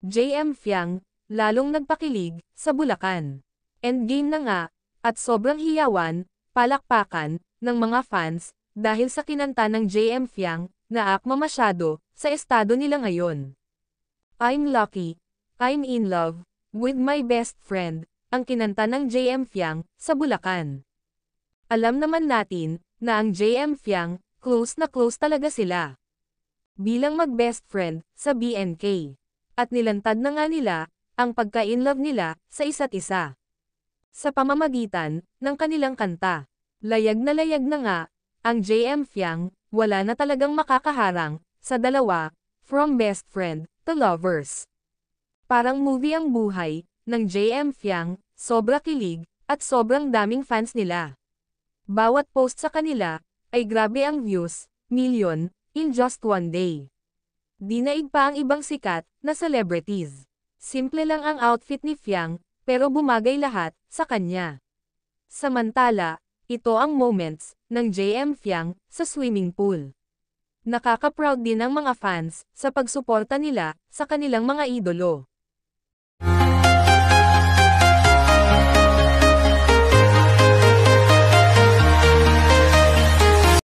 JM Fiang, lalong nagpakilig, sa Bulacan. Endgame na nga, at sobrang hiyawan, palakpakan, ng mga fans, dahil sa kinanta ng JM Fiang, na akma masyado, sa estado nila ngayon. I'm lucky, I'm in love, with my best friend, ang kinanta ng JM Fiang, sa Bulacan. Alam naman natin, na ang JM Fiang, close na close talaga sila. Bilang mag-best friend, sa BNK. At nilantad na nga nila, ang pagka-inlove nila, sa isa't isa. Sa pamamagitan, ng kanilang kanta. Layag na nga, ang JM Fiang, wala na talagang makakaharang, sa dalawa, from best friend, to lovers. Parang movie ang buhay, ng JM Fiang, sobra kilig, at sobrang daming fans nila. Bawat post sa kanila, ay grabe ang views, million, in just one day. Dinaig pa ang ibang sikat, na celebrities. Simple lang ang outfit ni Fiang, pero bumagay lahat, sa kanya. Samantala, ito ang moments, ng JM Fiang, sa swimming pool. Nakaka-proud din ang mga fans, sa pagsuporta nila, sa kanilang mga idolo.